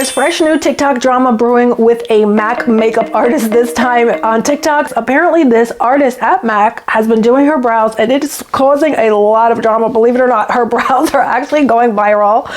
There's fresh new TikTok drama brewing with a MAC makeup artist this time on TikTok. Apparently this artist at MAC has been doing her brows and it is causing a lot of drama. Believe it or not, her brows are actually going viral.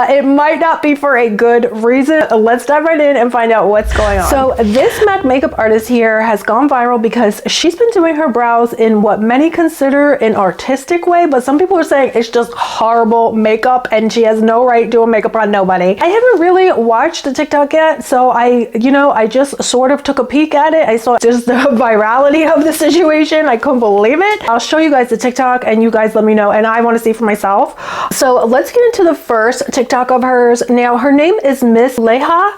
It might not be for a good reason. Let's dive right in and find out what's going on. So this MAC makeup artist here has gone viral because she's been doing her brows in what many consider an artistic way, but some people are saying it's just horrible makeup and she has no right doing makeup on nobody. I haven't really watched the TikTok yet, so I just sort of took a peek at it. I saw just the virality of the situation. I couldn't believe it. I'll show you guys the TikTok and you guys let me know, and I want to see for myself. So let's get into the first TikTok of hers. Now her name is Miss Leha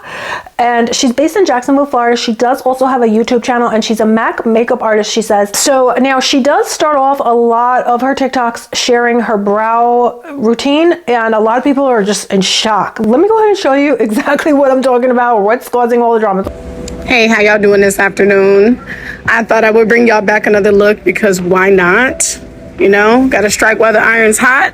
and she's based in Jacksonville, Florida. She does also have a YouTube channel and she's a MAC makeup artist, she says. So now she does start off a lot of her TikToks sharing her brow routine, and a lot of people are just in shock. Let me go ahead and show you exactly what I'm talking about, or what's causing all the drama. Hey, how y'all doing this afternoon? I thought I would bring y'all back another look because why not? You know, gotta strike while the iron's hot.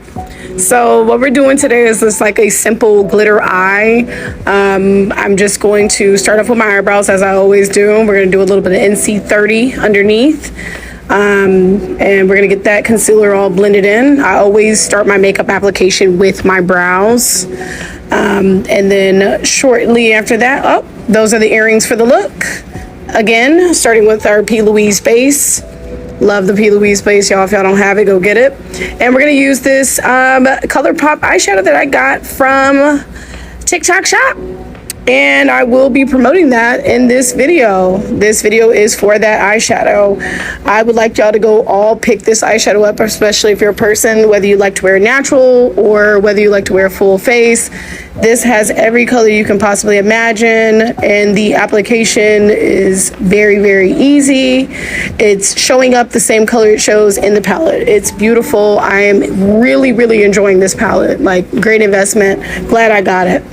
So what we're doing today is just like a simple glitter eye. I'm just going to start off with my eyebrows as I always do. We're gonna do a little bit of NC30 underneath. And we're gonna get that concealer all blended in. I always start my makeup application with my brows. And then shortly after that, those are the earrings for the look. Again, starting with our P. Louise base. Love the P. Louise base, y'all. If y'all don't have it, go get it. And we're gonna use this ColourPop eyeshadow that I got from TikTok Shop. And I will be promoting that in this video. This video is for that eyeshadow. I would like y'all to go all pick this eyeshadow up, especially if you're a person, whether you like to wear natural or whether you like to wear full face. This has every color you can possibly imagine, and the application is very, very easy. It's showing up the same color it shows in the palette. It's beautiful. I am really, really enjoying this palette. Like, great investment. Glad I got it.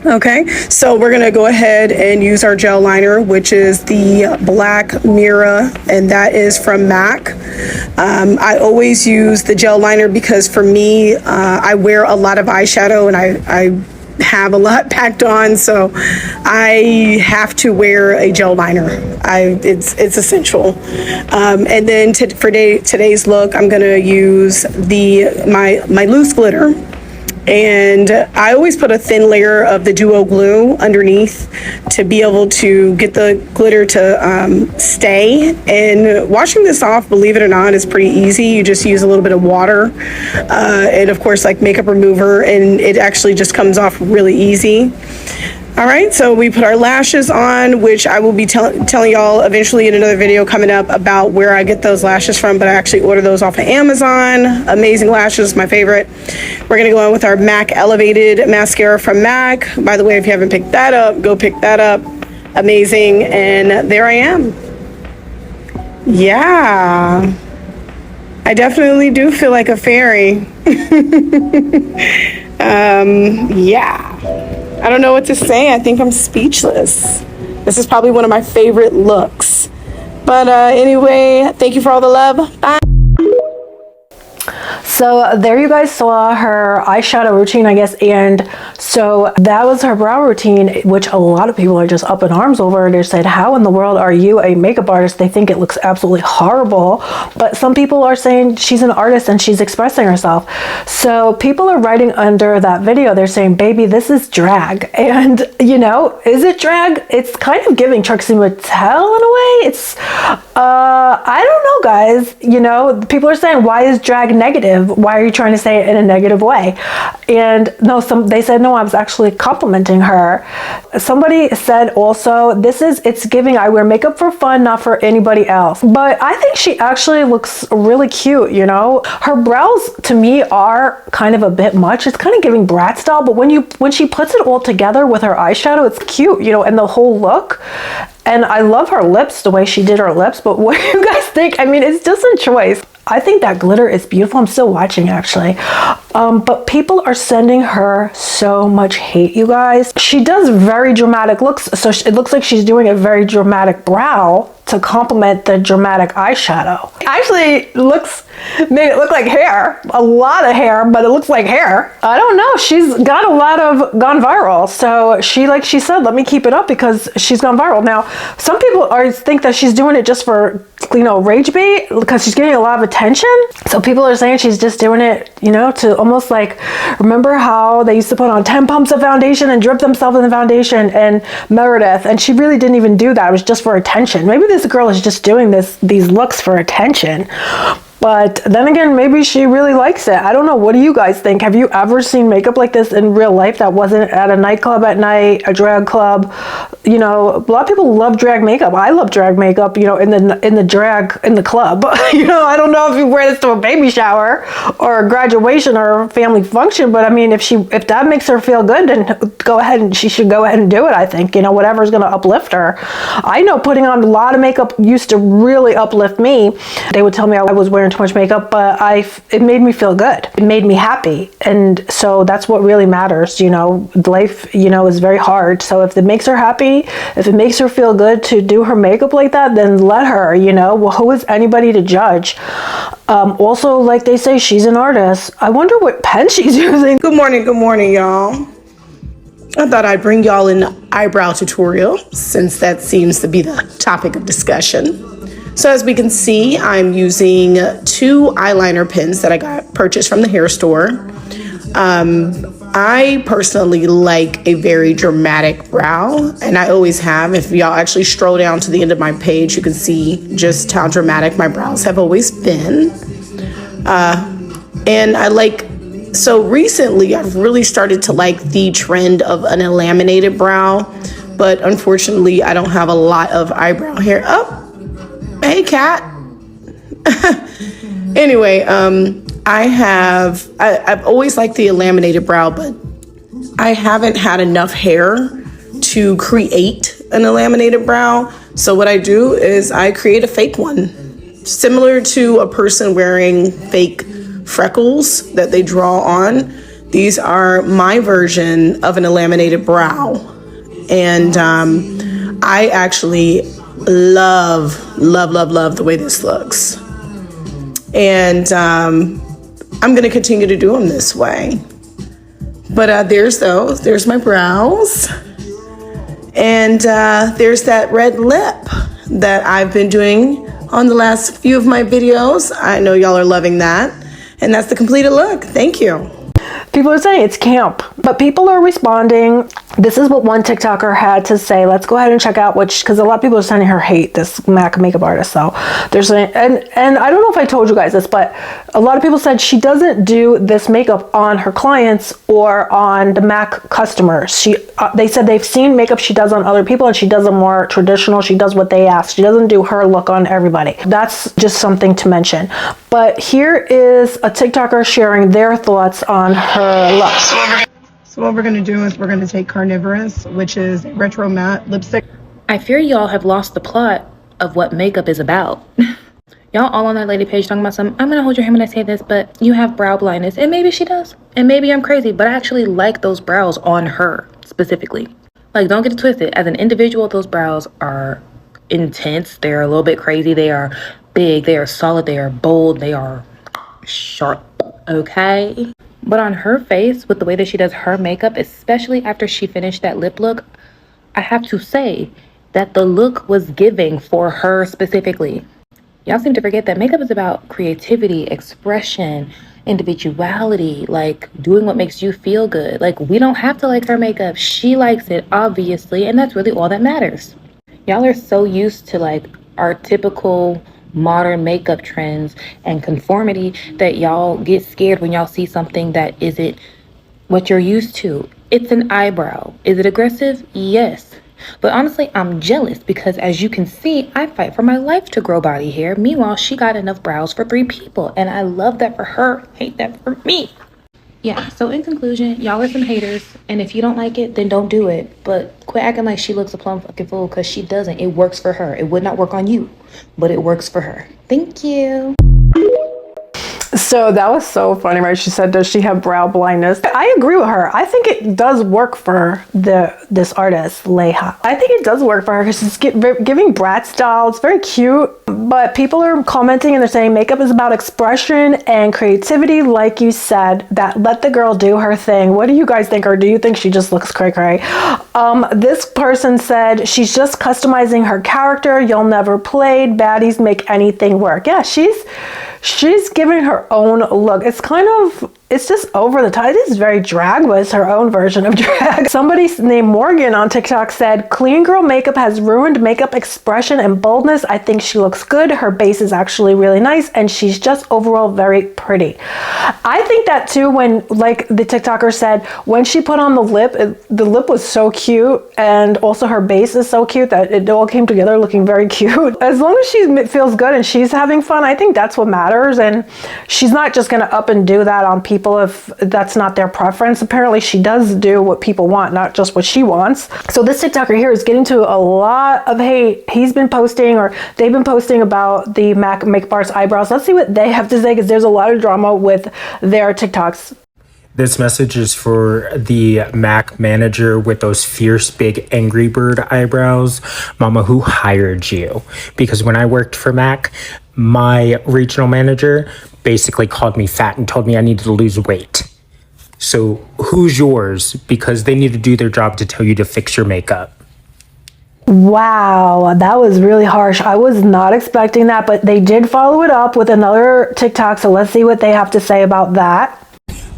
Okay, so we're gonna go ahead and use our gel liner, which is the Black Mirror, and that is from MAC. I always use the gel liner because for me, I wear a lot of eyeshadow and I have a lot packed on, so I have to wear a gel liner. It's essential. And then for today's look, I'm gonna use my loose glitter. And I always put a thin layer of the duo glue underneath to be able to get the glitter to stay. And washing this off, believe it or not, is pretty easy. You just use a little bit of water and of course like makeup remover, and it actually just comes off really easy. All right, so we put our lashes on, which I will be telling y'all eventually in another video coming up about where I get those lashes from, but I actually order those off of Amazon. Amazing lashes, my favorite. We're gonna go in with our MAC Elevated Mascara from MAC. By the way, if you haven't picked that up, go pick that up. Amazing, and there I am. Yeah, I definitely do feel like a fairy. Yeah. I don't know what to say. I think I'm speechless. This is probably one of my favorite looks. But anyway, thank you for all the love. Bye. So there you guys saw her eyeshadow routine, I guess, and so that was her brow routine, which a lot of people are just up in arms over. They said, how in the world are you a makeup artist? They think it looks absolutely horrible, but some people are saying she's an artist and she's expressing herself. So people are writing under that video, they're saying, baby, this is drag. And you know, is it drag? It's kind of giving Trixie Mattel in a way. It's I don't know, guys. You know, people are saying, why is drag negative? Why are you trying to say it in a negative way? And no, they said, no, I was actually complimenting her. Somebody said also, it's giving, I wear makeup for fun, not for anybody else. But I think she actually looks really cute, you know? Her brows to me are kind of a bit much. It's kind of giving brat style, but when she puts it all together with her eyeshadow, it's cute, you know, and the whole look. And I love her lips, the way she did her lips, but what do you guys think? I mean, it's just a choice. I think that glitter is beautiful. I'm still watching, actually. But people are sending her so much hate, you guys. She does very dramatic looks, so it looks like she's doing a very dramatic brow to to complement the dramatic eyeshadow. Actually made it look like hair, a lot of hair, but it looks like hair. I don't know, she's got a lot of gone viral. So like she said, let me keep it up because she's gone viral. Now, some people think that she's doing it just for, rage bait because she's getting a lot of attention. So people are saying she's just doing it, to almost like, remember how they used to put on 10 pumps of foundation and drip themselves in the foundation and Meredith, and she really didn't even do that. It was just for attention. Maybe this girl is just doing these looks for attention. But then again, maybe she really likes it. I don't know. What do you guys think? Have you ever seen makeup like this in real life that wasn't at a nightclub at night, a drag club? A lot of people love drag makeup. I love drag makeup, in the club. I don't know if you wear this to a baby shower or a graduation or a family function, but I mean, if that makes her feel good, then she should go ahead and do it, I think. Whatever's going to uplift her. I know putting on a lot of makeup used to really uplift me. They would tell me I was wearing too much makeup, but it made me feel good. It made me happy. And so that's what really matters. Life, is very hard. So if it makes her happy, if it makes her feel good to do her makeup like that, then let her, well, who is anybody to judge? Also, like they say, she's an artist. I wonder what pen she's using. Good morning, y'all. I thought I'd bring y'all an eyebrow tutorial since that seems to be the topic of discussion. So as we can see, I'm using 2 eyeliner pens that I purchased from the hair store. I personally like a very dramatic brow, and I always have. If y'all actually scroll down to the end of my page, you can see just how dramatic my brows have always been. So recently I've really started to like the trend of an laminated brow, but unfortunately I don't have a lot of eyebrow hair. Oh, hey cat. Anyway, I've always liked the laminated brow, but I haven't had enough hair to create an laminated brow. So what I do is I create a fake one, similar to a person wearing fake freckles that they draw on. These are my version of an laminated brow. And I actually love the way this looks. And I'm gonna continue to do them this way. But there's my brows. And there's that red lip that I've been doing on the last few of my videos. I know y'all are loving that. And that's the completed look. Thank you. People are saying it's camp, but people are responding. This is what one TikToker had to say. Let's go ahead and check out because a lot of people are sending her hate, this MAC makeup artist. So there's and I don't know if I told you guys this, but a lot of people said she doesn't do this makeup on her clients or on the MAC customers. They said they've seen makeup she does on other people and she does it more traditional. She does what they ask. She doesn't do her look on everybody. That's just something to mention. But here is a TikToker sharing their thoughts on her look. So what we're going to do is we're going to take Carnivorous, which is retro matte lipstick. I fear y'all have lost the plot of what makeup is about. Y'all all on that lady page talking about something. I'm going to hold your hand when I say this, but you have brow blindness. And maybe she does. And maybe I'm crazy, but I actually like those brows on her specifically. Like, don't get it twisted. As an individual, those brows are intense. They're a little bit crazy. They are big. They are solid. They are bold. They are sharp. Okay? But on her face, with the way that she does her makeup, especially after she finished that lip look, I have to say that the look was giving for her specifically. Y'all seem to forget that makeup is about creativity, expression, individuality, like doing what makes you feel good. Like, we don't have to like her makeup. She likes it, obviously, and that's really all that matters. Y'all are so used to like our typical modern makeup trends and conformity that y'all get scared when y'all see something that isn't what you're used to. It's an eyebrow. Is it aggressive? Yes. But honestly, I'm jealous because as you can see, I fight for my life to grow body hair. Meanwhile, she got enough brows for 3 people. And I love that for her, hate that for me. Yeah, so in conclusion, y'all are some haters. And if you don't like it, then don't do it. But quit acting like she looks a plum fucking fool because she doesn't. It works for her. It would not work on you, but it works for her. Thank you. So that was so funny, right? She said, does she have brow blindness? I agree with her. I think it does work for this artist, Leha. I think it does work for her because she's giving brat style. It's very cute, but people are commenting and they're saying makeup is about expression and creativity, like you said, that let the girl do her thing. What do you guys think? Or do you think she just looks cray cray? This person said she's just customizing her character. You'll never played. Baddies make anything work. Yeah, she's giving her own look. It's just over the top. It is very drag, but it's her own version of drag. Somebody named Morgan on TikTok said, clean girl makeup has ruined makeup expression and boldness. I think she looks good. Her base is actually really nice and she's just overall very pretty. I think that too, when like the TikToker said, when she put on the lip was so cute, and also her base is so cute that it all came together looking very cute. As long as she feels good and she's having fun, I think that's what matters. And she's not just gonna up and do that on people if that's not their preference. Apparently she does do what people want, not just what she wants. So this TikToker here is getting to a lot of hate. He's been posting, or they've been posting about the MAC makeup artist eyebrows. Let's see what they have to say, because there's a lot of drama with their TikToks. This message is for the MAC manager with those fierce, big, angry bird eyebrows. Mama, who hired you? Because when I worked for MAC, my regional manager basically called me fat and told me I needed to lose weight. So who's yours? Because they need to do their job to tell you to fix your makeup. Wow, that was really harsh. I was not expecting that, but they did follow it up with another TikTok. So let's see what they have to say about that.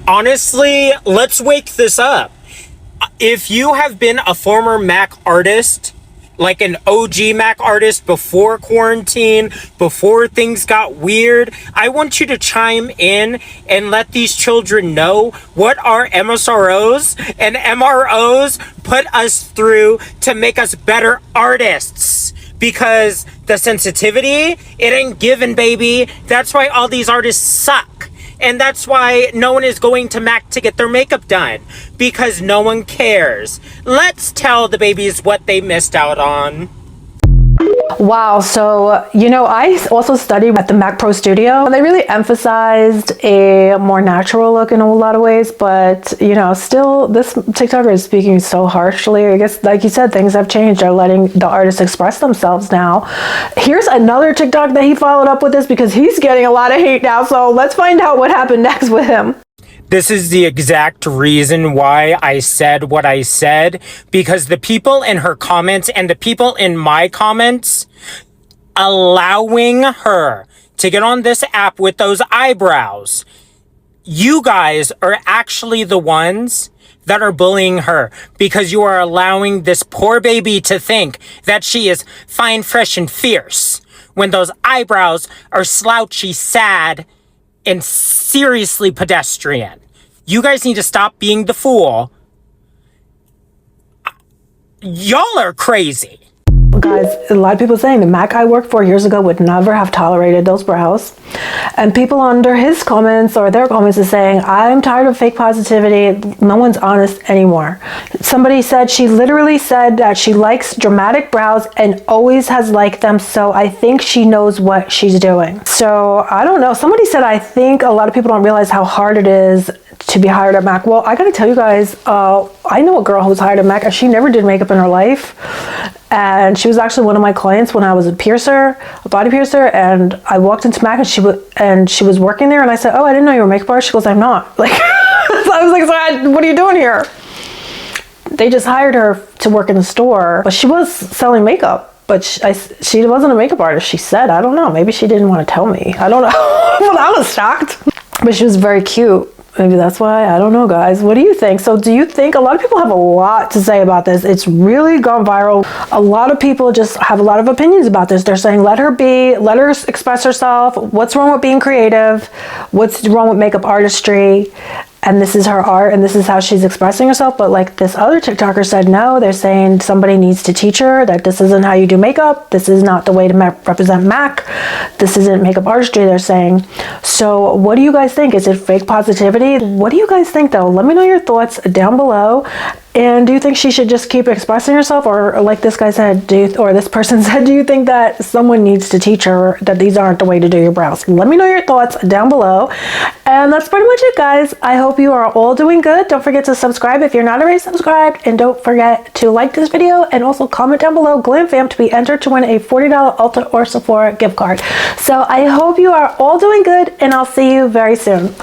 Honestly, let's wake this up. If you have been a former MAC artist, like an OG MAC artist before quarantine, before things got weird, I want you to chime in and let these children know what our MSROs and MROs put us through to make us better artists. Because the sensitivity, it ain't given, baby. That's why all these artists suck. And that's why no one is going to MAC to get their makeup done, because no one cares. Let's tell the babies what they missed out on. Wow, so I also studied at the MAC Pro Studio. They really emphasized a more natural look in a lot of ways, but still this TikToker is speaking so harshly. I guess, like you said, things have changed. They're letting the artists express themselves now. Here's another TikTok that he followed up with this, because he's getting a lot of hate now. So let's find out what happened next with him. This is the exact reason why I said what I said, because the people in her comments and the people in my comments allowing her to get on this app with those eyebrows, you guys are actually the ones that are bullying her, because you are allowing this poor baby to think that she is fine, fresh, and fierce when those eyebrows are slouchy, sad, and seriously pedestrian. You guys need to stop being the fool. Y'all are crazy. Guys, a lot of people saying the MAC I worked for years ago would never have tolerated those brows. And people under his comments or their comments is saying, I'm tired of fake positivity. No one's honest anymore. Somebody said she literally said that she likes dramatic brows and always has liked them. So I think she knows what she's doing. So I don't know. Somebody said, I think a lot of people don't realize how hard it is to be hired at MAC. Well, I gotta tell you guys, I know a girl who's hired at MAC and she never did makeup in her life. And she was actually one of my clients when I was a body piercer, and I walked into MAC and she was working there, and I said, oh, I didn't know you were a makeup artist. She goes, I'm not. Like, so I was like, so what are you doing here? They just hired her to work in the store, but she was selling makeup. But she wasn't a makeup artist, she said. I don't know. Maybe she didn't want to tell me. I don't know. Well, I was shocked. But she was very cute. Maybe that's why. I don't know, guys. What do you think? So do you think, a lot of people have a lot to say about this. It's really gone viral. A lot of people just have a lot of opinions about this. They're saying, let her express herself. What's wrong with being creative? What's wrong with makeup artistry? And this is her art and this is how she's expressing herself. But like this other TikToker said, no, they're saying somebody needs to teach her that this isn't how you do makeup. This is not the way to represent MAC. This isn't makeup artistry, they're saying. So what do you guys think? Is it fake positivity? What do you guys think though? Let me know your thoughts down below. And do you think she should just keep expressing herself, or like this guy said, or this person said, do you think that someone needs to teach her that these aren't the way to do your brows? Let me know your thoughts down below. And that's pretty much it, guys. I hope you are all doing good. Don't forget to subscribe if you're not already subscribed, and don't forget to like this video and also comment down below Glam Fam to be entered to win a $40 Ulta or Sephora gift card. So I hope you are all doing good, and I'll see you very soon.